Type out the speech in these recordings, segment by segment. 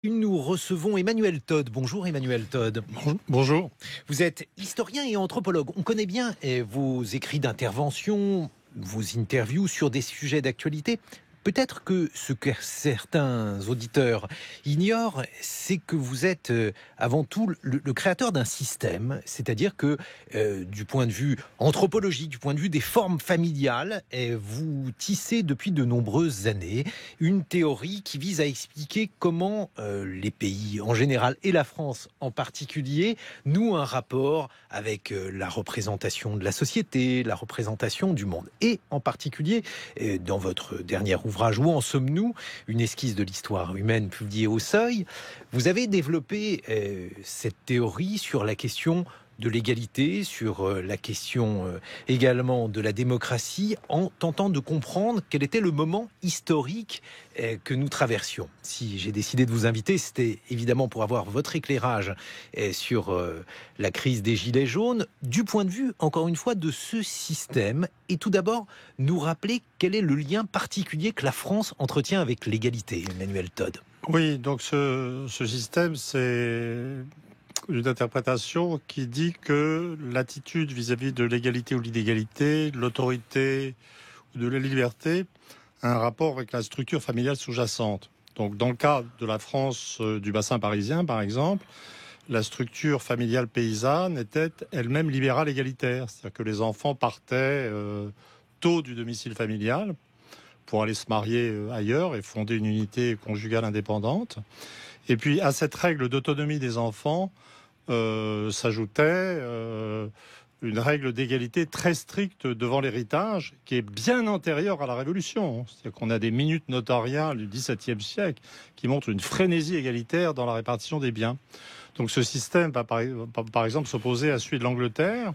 Nous recevons Emmanuel Todd. Bonjour Emmanuel Todd. Bonjour. Vous êtes historien et anthropologue. On connaît bien vos écrits d'intervention, vos interviews sur des sujets d'actualité. Peut-être que ce que certains auditeurs ignorent, c'est que vous êtes avant tout le créateur d'un système, c'est-à-dire que du point de vue anthropologique, du point de vue des formes familiales, vous tissez depuis de nombreuses années une théorie qui vise à expliquer comment les pays en général et la France en particulier nouent un rapport avec la représentation de la société, la représentation du monde. Et en particulier, dans votre dernier ouvrage, Où en sommes-nous ? Une esquisse de l'histoire humaine publiée au Seuil. Vous avez développé cette théorie sur la question de l'égalité, sur la question également de la démocratie, en tentant de comprendre quel était le moment historique que nous traversions. Si j'ai décidé de vous inviter, c'était évidemment pour avoir votre éclairage sur la crise des Gilets jaunes, du point de vue, encore une fois, de ce système, et tout d'abord, nous rappeler quel est le lien particulier que la France entretient avec l'égalité, Emmanuel Todd. Oui, donc ce système, c'est une interprétation qui dit que l'attitude vis-à-vis de l'égalité ou de l'inégalité, de l'autorité ou de la liberté a un rapport avec la structure familiale sous-jacente. Donc dans le cas de la France du bassin parisien, par exemple, la structure familiale paysanne était elle-même libérale égalitaire. C'est-à-dire que les enfants partaient tôt du domicile familial pour aller se marier ailleurs et fonder une unité conjugale indépendante. Et puis à cette règle d'autonomie des enfants s'ajoutait une règle d'égalité très stricte devant l'héritage qui est bien antérieure à la Révolution. C'est-à-dire qu'on a des minutes notariales du XVIIe siècle qui montrent une frénésie égalitaire dans la répartition des biens. Donc ce système va par exemple s'opposer à celui de l'Angleterre,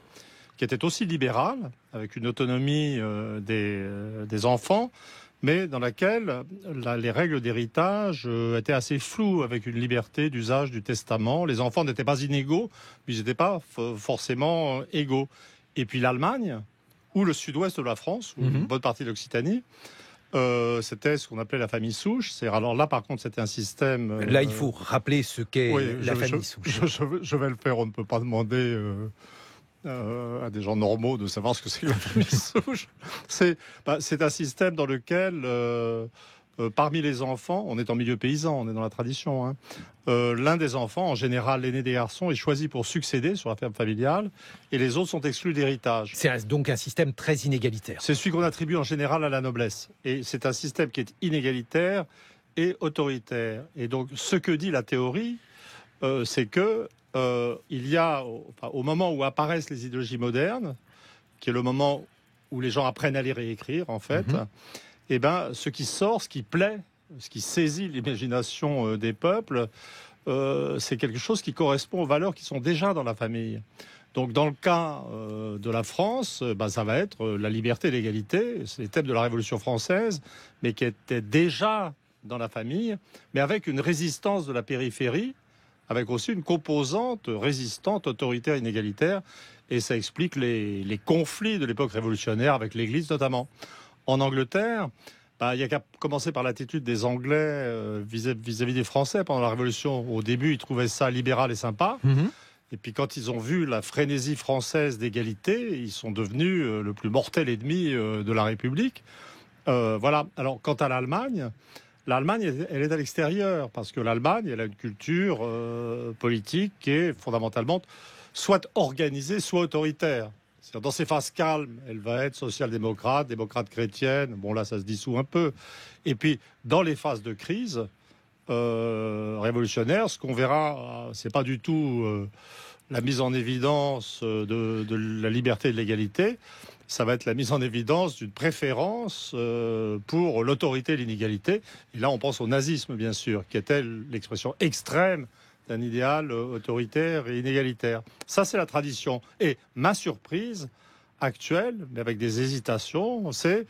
qui était aussi libéral, avec une autonomie des enfants, mais dans laquelle les règles d'héritage étaient assez floues, avec une liberté d'usage du testament. Les enfants n'étaient pas inégaux, mais ils n'étaient pas forcément égaux. Et puis l'Allemagne, ou le sud-ouest de la France, ou une bonne partie de l'Occitanie, c'était ce qu'on appelait la famille souche. Alors là, par contre, c'était un système... Là, il faut rappeler ce qu'est la famille souche. Je vais le faire, on ne peut pas demander... à des gens normaux de savoir ce que c'est que la famille souche. C'est un système dans lequel, parmi les enfants, on est en milieu paysan, on est dans la tradition, hein, l'un des enfants, en général l'aîné des garçons, est choisi pour succéder sur la ferme familiale et les autres sont exclus d'héritage. C'est donc un système très inégalitaire. C'est celui qu'on attribue en général à la noblesse. Et c'est un système qui est inégalitaire et autoritaire. Et donc, ce que dit la théorie, c'est que il y a, au moment où apparaissent les idéologies modernes, qui est le moment où les gens apprennent à lire et écrire, en fait, et ben, ce qui sort, ce qui plaît, ce qui saisit l'imagination des peuples, c'est quelque chose qui correspond aux valeurs qui sont déjà dans la famille. Donc, dans le cas de la France, ça va être la liberté et l'égalité, c'est les thèmes de la Révolution française, mais qui étaient déjà dans la famille, mais avec une résistance de la périphérie, avec aussi une composante résistante, autoritaire, inégalitaire. Et ça explique les conflits de l'époque révolutionnaire avec l'Église notamment. En Angleterre, il y a qu'à commencer par l'attitude des Anglais vis-à-vis des Français pendant la Révolution. Au début, ils trouvaient ça libéral et sympa. Et puis quand ils ont vu la frénésie française d'égalité, ils sont devenus le plus mortel ennemi de la République. Voilà. Alors, quant à l'Allemagne, elle est à l'extérieur, parce que l'Allemagne, elle a une culture politique qui est fondamentalement soit organisée, soit autoritaire. C'est-à-dire, dans ses phases calmes, elle va être social-démocrate, démocrate chrétienne. Bon, là, ça se dissout un peu. Et puis, dans les phases de crise révolutionnaire, ce qu'on verra, c'est pas du tout la mise en évidence de la liberté et de l'égalité. Ça va être la mise en évidence d'une préférence pour l'autorité et l'inégalité. Et là, on pense au nazisme, bien sûr, qui était l'expression extrême d'un idéal autoritaire et inégalitaire. Ça, c'est la tradition. Et ma surprise actuelle, mais avec des hésitations, c'est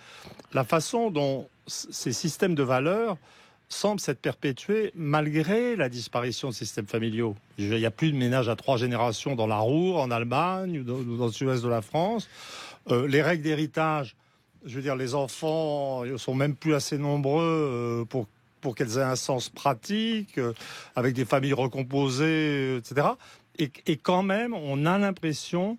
la façon dont ces systèmes de valeurs semblent s'être perpétués malgré la disparition de systèmes familiaux. Il n'y a plus de ménage à 3 générations dans la Ruhr, en Allemagne ou dans le sud-ouest de la France. Les règles d'héritage, je veux dire, les enfants sont même plus assez nombreux pour pour qu'elles aient un sens pratique, avec des familles recomposées, etc. Et quand même, on a l'impression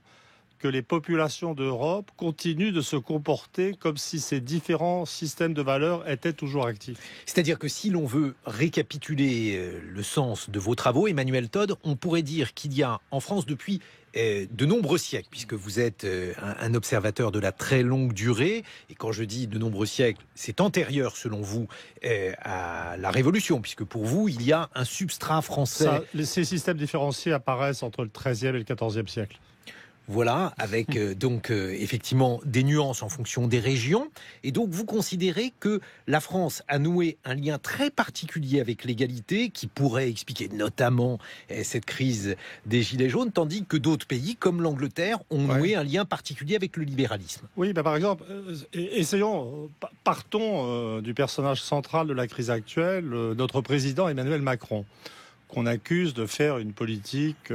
que les populations d'Europe continuent de se comporter comme si ces différents systèmes de valeurs étaient toujours actifs. C'est-à-dire que si l'on veut récapituler le sens de vos travaux, Emmanuel Todd, on pourrait dire qu'il y a en France depuis de nombreux siècles, puisque vous êtes un observateur de la très longue durée, et quand je dis de nombreux siècles, c'est antérieur selon vous à la Révolution, puisque pour vous, il y a un substrat français. Ces systèmes différenciés apparaissent entre le XIIIe et le XIVe siècle. Voilà, avec effectivement des nuances en fonction des régions. Et donc, vous considérez que la France a noué un lien très particulier avec l'égalité, qui pourrait expliquer notamment cette crise des Gilets jaunes, tandis que d'autres pays, comme l'Angleterre, ont noué un lien particulier avec le libéralisme. Oui, par exemple, partons du personnage central de la crise actuelle, notre président Emmanuel Macron, qu'on accuse de faire une politique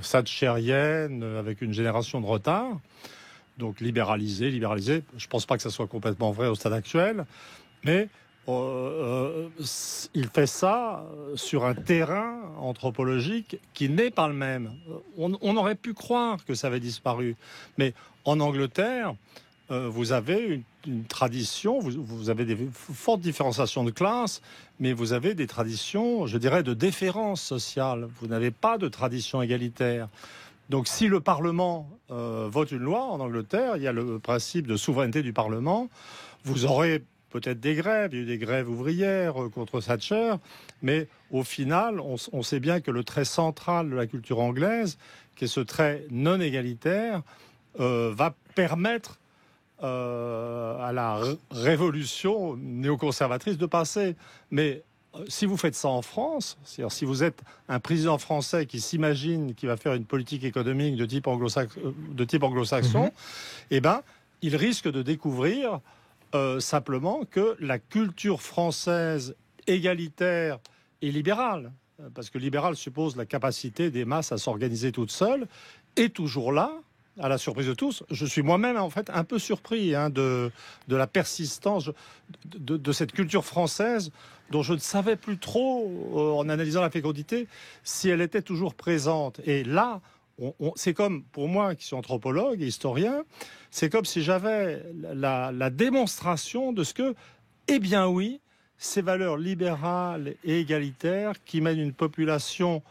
thatchérienne avec une génération de retard, donc libéralisée. Je ne pense pas que ça soit complètement vrai au stade actuel, mais il fait ça sur un terrain anthropologique qui n'est pas le même. On aurait pu croire que ça avait disparu, mais en Angleterre, vous avez une tradition, vous avez des fortes différenciations de classe, mais vous avez des traditions, je dirais, de déférence sociale. Vous n'avez pas de tradition égalitaire. Donc si le Parlement vote une loi en Angleterre, il y a le principe de souveraineté du Parlement. Vous aurez peut-être des grèves, il y a eu des grèves ouvrières contre Thatcher, mais au final, on sait bien que le trait central de la culture anglaise, qui est ce trait non égalitaire, va permettre à la révolution néoconservatrice de passer. Mais si vous faites ça en France, c'est-à-dire si vous êtes un président français qui s'imagine qu'il va faire une politique économique de type anglo-saxon, eh ben, il risque de découvrir simplement que la culture française égalitaire et libérale, parce que libérale suppose la capacité des masses à s'organiser toutes seules, est toujours là, à la surprise de tous. Je suis moi-même en fait un peu surpris de la persistance de cette culture française dont je ne savais plus trop, en analysant la fécondité, si elle était toujours présente. Et là, c'est comme, pour moi qui suis anthropologue et historien, c'est comme si j'avais la démonstration de ce que, eh bien oui, ces valeurs libérales et égalitaires qui mènent une population,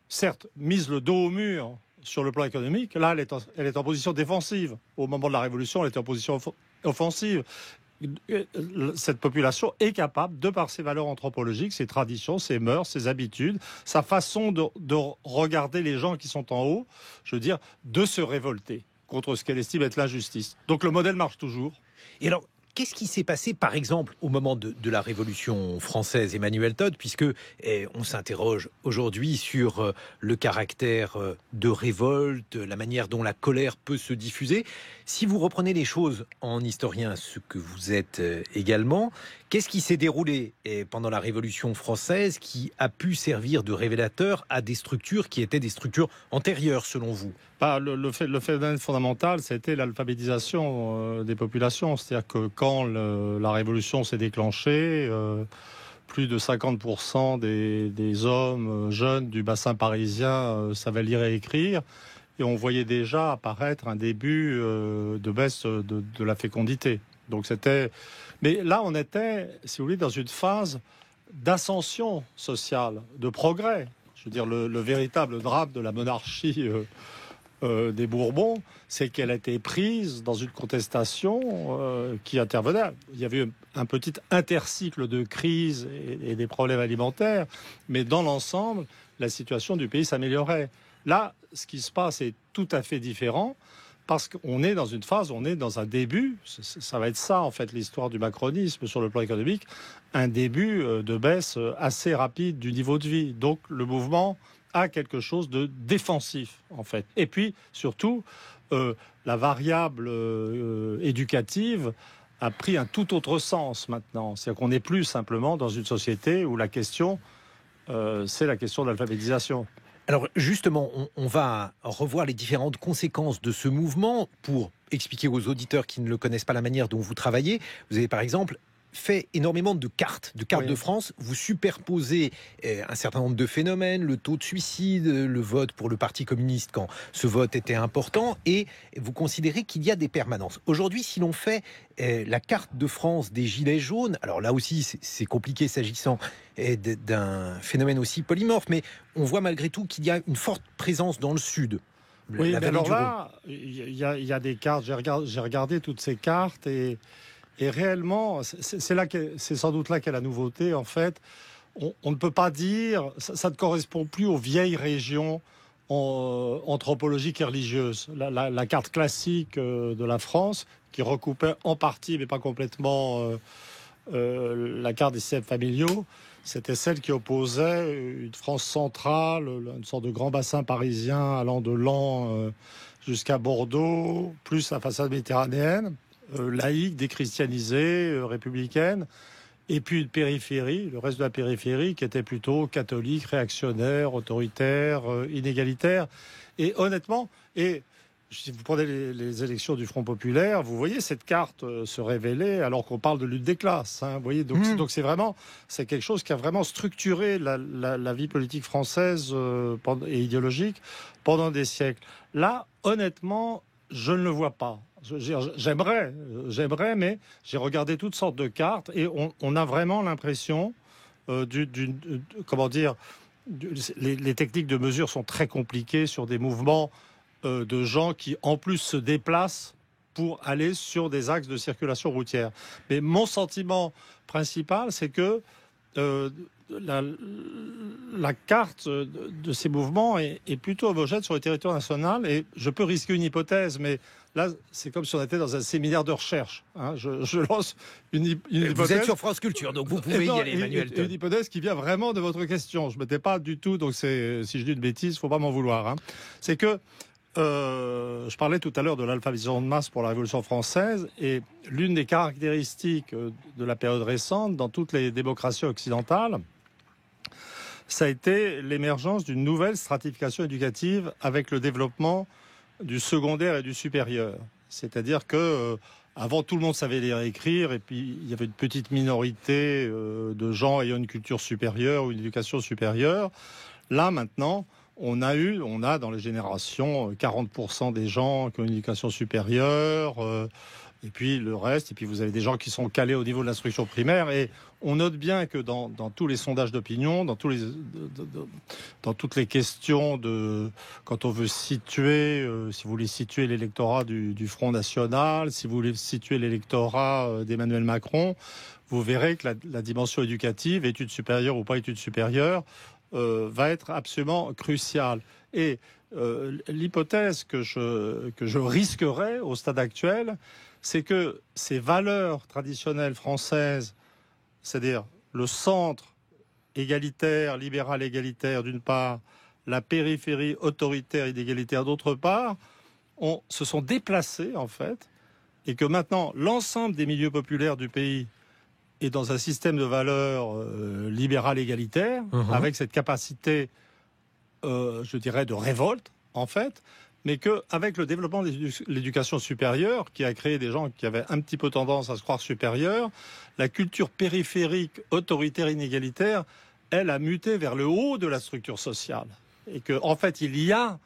certes, mise le dos au mur sur le plan économique, là, elle est en position défensive. Au moment de la Révolution, elle était en position offensive. Cette population est capable, de par ses valeurs anthropologiques, ses traditions, ses mœurs, ses habitudes, sa façon de regarder les gens qui sont en haut, je veux dire, de se révolter contre ce qu'elle estime être l'injustice. Donc le modèle marche toujours. Et alors, qu'est-ce qui s'est passé, par exemple, au moment de la Révolution française, Emmanuel Todd, puisque on s'interroge aujourd'hui sur le caractère de révolte, la manière dont la colère peut se diffuser. Si vous reprenez les choses en historien, ce que vous êtes également, qu'est-ce qui s'est déroulé pendant la Révolution française qui a pu servir de révélateur à des structures qui étaient des structures antérieures, selon vous ? Le phénomène fondamental, c'était l'alphabétisation des populations. C'est-à-dire que quand la Révolution s'est déclenchée, plus de 50% des hommes jeunes du bassin parisien savaient lire et écrire. Et on voyait déjà apparaître un début de baisse de la fécondité. Donc c'était... Mais là, on était, si vous voulez, dans une phase d'ascension sociale, de progrès. Je veux dire, le véritable drame de la monarchie des Bourbons, c'est qu'elle a été prise dans une contestation qui intervenait. Il y avait eu un petit intercycle de crise et des problèmes alimentaires, mais dans l'ensemble, la situation du pays s'améliorait. Là, ce qui se passe est tout à fait différent, parce qu'on est dans une phase, on est dans un début, ça va être ça en fait l'histoire du macronisme sur le plan économique, un début de baisse assez rapide du niveau de vie. Donc le mouvement a quelque chose de défensif en fait. Et puis surtout, la variable éducative a pris un tout autre sens maintenant. C'est-à-dire qu'on n'est plus simplement dans une société où la question, c'est la question de l'alphabétisation. Alors justement, on va revoir les différentes conséquences de ce mouvement pour expliquer aux auditeurs qui ne le connaissent pas la manière dont vous travaillez. Vous avez par exemple fait énormément de cartes Oui. de France. Vous superposez un certain nombre de phénomènes, le taux de suicide, le vote pour le Parti communiste quand ce vote était important, et vous considérez qu'il y a des permanences. Aujourd'hui, si l'on fait la carte de France des Gilets jaunes, alors là aussi c'est compliqué s'agissant d'un phénomène aussi polymorphe, mais on voit malgré tout qu'il y a une forte présence dans le sud. Oui, La mais vallée alors du Rhône. là, il y a des cartes. J'ai regardé toutes ces cartes et réellement, c'est sans doute là qu'est la nouveauté. En fait, on ne peut pas dire, ça ne correspond plus aux vieilles régions anthropologiques et religieuses. La carte classique de la France, qui recoupait en partie, mais pas complètement, la carte des systèmes familiaux, c'était celle qui opposait une France centrale, une sorte de grand bassin parisien allant de Laon jusqu'à Bordeaux, plus la façade méditerranéenne, laïque, déchristianisée, républicaine, et puis une périphérie, le reste de la périphérie qui était plutôt catholique, réactionnaire, autoritaire, inégalitaire. Et honnêtement, si vous prenez les élections du Front populaire, vous voyez cette carte se révéler alors qu'on parle de lutte des classes. Hein, vous voyez, donc c'est quelque chose qui a vraiment structuré la vie politique française et idéologique pendant des siècles. Là, honnêtement, je ne le vois pas. J'aimerais, mais j'ai regardé toutes sortes de cartes et on a vraiment l'impression comment dire, les techniques de mesure sont très compliquées sur des mouvements de gens qui, en plus, se déplacent pour aller sur des axes de circulation routière. Mais mon sentiment principal, c'est que la carte de ces mouvements est plutôt homogène sur le territoire national. Et je peux risquer une hypothèse, mais là, c'est comme si on était dans un séminaire de recherche. Hein. Je lance une hypothèse. Vous êtes sur France Culture, donc vous pouvez y aller, Emmanuel Todd. Une hypothèse qui vient vraiment de votre question. Je ne m'étais pas du tout, donc si je dis une bêtise, il ne faut pas m'en vouloir. Hein. C'est que je parlais tout à l'heure de l'alphabétisation de masse pour la Révolution française, et l'une des caractéristiques de la période récente dans toutes les démocraties occidentales, ça a été l'émergence d'une nouvelle stratification éducative avec le développement du secondaire et du supérieur. C'est-à-dire que avant, tout le monde savait lire et écrire, et puis il y avait une petite minorité de gens ayant une culture supérieure ou une éducation supérieure. Là, maintenant, on a dans les générations 40% des gens qui ont une éducation supérieure, et puis le reste, et puis vous avez des gens qui sont calés au niveau de l'instruction primaire, et on note bien que dans tous les sondages d'opinion, dans toutes les questions quand on veut situer, si vous voulez situer l'électorat du Front National, si vous voulez situer l'électorat d'Emmanuel Macron, vous verrez que la dimension éducative, études supérieures ou pas études supérieures, va être absolument crucial. Et l'hypothèse que je risquerais au stade actuel, c'est que ces valeurs traditionnelles françaises, c'est-à-dire le centre égalitaire, libéral égalitaire d'une part, la périphérie autoritaire inégalitaire d'autre part, se sont déplacées en fait, et que maintenant l'ensemble des milieux populaires du pays est dans un système de valeurs libéral égalitaire, avec cette capacité, je dirais, de révolte, en fait, mais qu'avec le développement de l'éducation supérieure, qui a créé des gens qui avaient un petit peu tendance à se croire supérieurs, la culture périphérique, autoritaire, inégalitaire, elle a muté vers le haut de la structure sociale. Et qu'en fait, il y a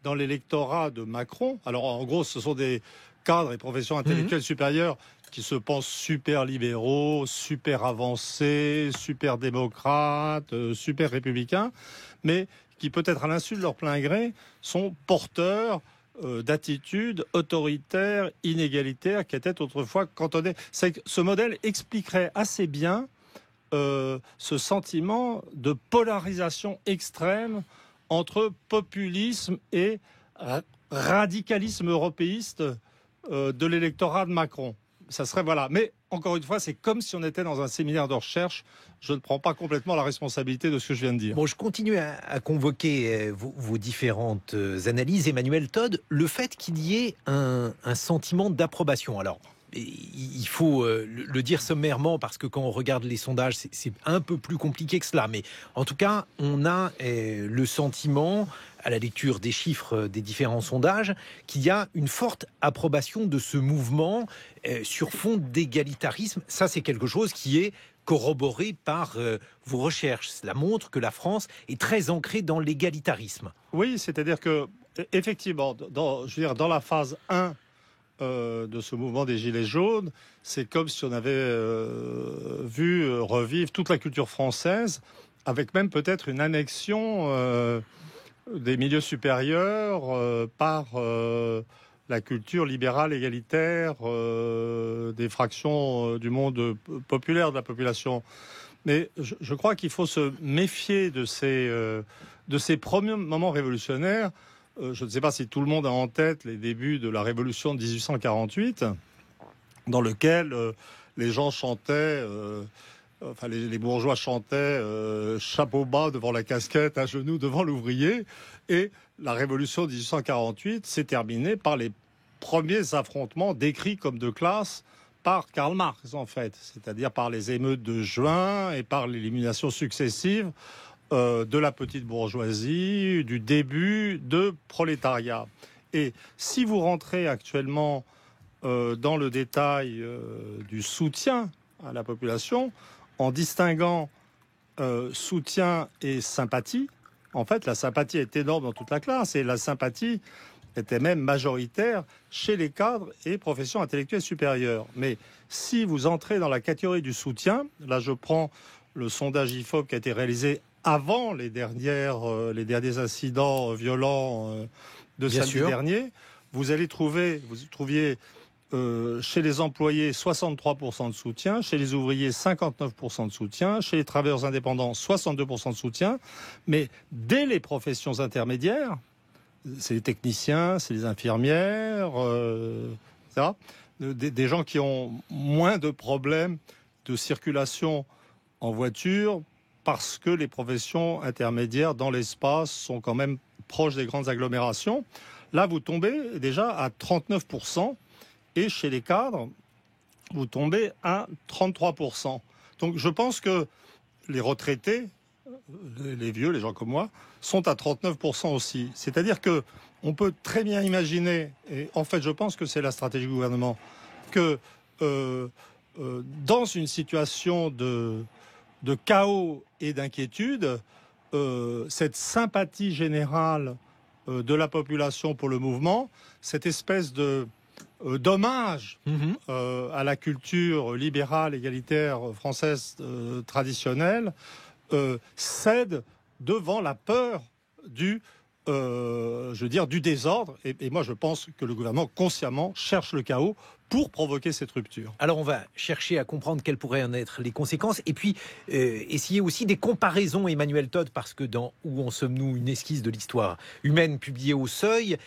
dans l'électorat de Macron, alors en gros, ce sont des cadres et professions intellectuelles supérieures qui se pensent super libéraux, super avancés, super démocrates, super républicains, mais qui peut-être à l'insu de leur plein gré sont porteurs d'attitudes autoritaires, inégalitaires, qui étaient autrefois cantonnées. Ce modèle expliquerait assez bien ce sentiment de polarisation extrême entre populisme et radicalisme européiste de l'électorat de Macron. Ça serait, voilà. Mais encore une fois, c'est comme si on était dans un séminaire de recherche. Je ne prends pas complètement la responsabilité de ce que je viens de dire. Bon, je continue à convoquer vos différentes analyses. Emmanuel Todd, le fait qu'il y ait un sentiment d'approbation. Alors, il faut le dire sommairement, parce que quand on regarde les sondages, c'est un peu plus compliqué que cela. Mais en tout cas, on a le sentiment, à la lecture des chiffres des différents sondages, qu'il y a une forte approbation de ce mouvement sur fond d'égalitarisme. Ça, c'est quelque chose qui est corroboré par vos recherches. Cela montre que la France est très ancrée dans l'égalitarisme. Oui, c'est-à-dire que, effectivement, dans la phase 1 de ce mouvement des Gilets jaunes, c'est comme si on avait vu revivre toute la culture française, avec même peut-être une annexion des milieux supérieurs par la culture libérale égalitaire des fractions du monde populaire de la population. Mais je crois qu'il faut se méfier de ces premiers moments révolutionnaires. Je ne sais pas si tout le monde a en tête les débuts de la révolution de 1848, dans lequel les gens chantaient, les bourgeois chantaient chapeau bas devant la casquette, à genoux devant l'ouvrier. Et la révolution de 1848 s'est terminée par les premiers affrontements décrits comme de classe par Karl Marx, en fait, c'est-à-dire par les émeutes de juin et par l'élimination successive de la petite bourgeoisie, du début de prolétariat. Et si vous rentrez actuellement dans le détail du soutien à la population, en distinguant soutien et sympathie, en fait, la sympathie est énorme dans toute la classe, et la sympathie était même majoritaire chez les cadres et professions intellectuelles supérieures. Mais si vous entrez dans la catégorie du soutien, là je prends le sondage IFOP qui a été réalisé avant les derniers incidents violents de samedi dernier, vous trouviez chez les employés 63% de soutien, chez les ouvriers 59% de soutien, chez les travailleurs indépendants 62% de soutien, mais dès les professions intermédiaires, c'est les techniciens, c'est les infirmières, etc. Des gens qui ont moins de problèmes de circulation en voiture parce que les professions intermédiaires dans l'espace sont quand même proches des grandes agglomérations. Là, vous tombez déjà à 39%. Et chez les cadres, vous tombez à 33%. Donc je pense que les retraités, les vieux, les gens comme moi, sont à 39% aussi. C'est-à-dire que on peut très bien imaginer, et en fait je pense que c'est la stratégie du gouvernement, que dans une situation de chaos et d'inquiétude, cette sympathie générale de la population pour le mouvement, cette espèce d'hommage à la culture libérale, égalitaire française traditionnelle, cède devant la peur du désordre. Et moi, je pense que le gouvernement, consciemment, cherche le chaos pour provoquer cette rupture. Alors on va chercher à comprendre quelles pourraient en être les conséquences, et puis essayer aussi des comparaisons, Emmanuel Todd, parce que dans Où en sommes-nous, une esquisse de l'histoire humaine publiée au Seuil,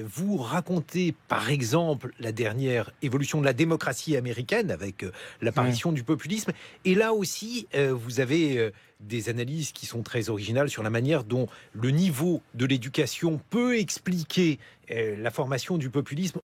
vous racontez par exemple la dernière évolution de la démocratie américaine avec l'apparition du populisme, et là aussi vous avez des analyses qui sont très originales sur la manière dont le niveau de l'éducation peut expliquer la formation du populisme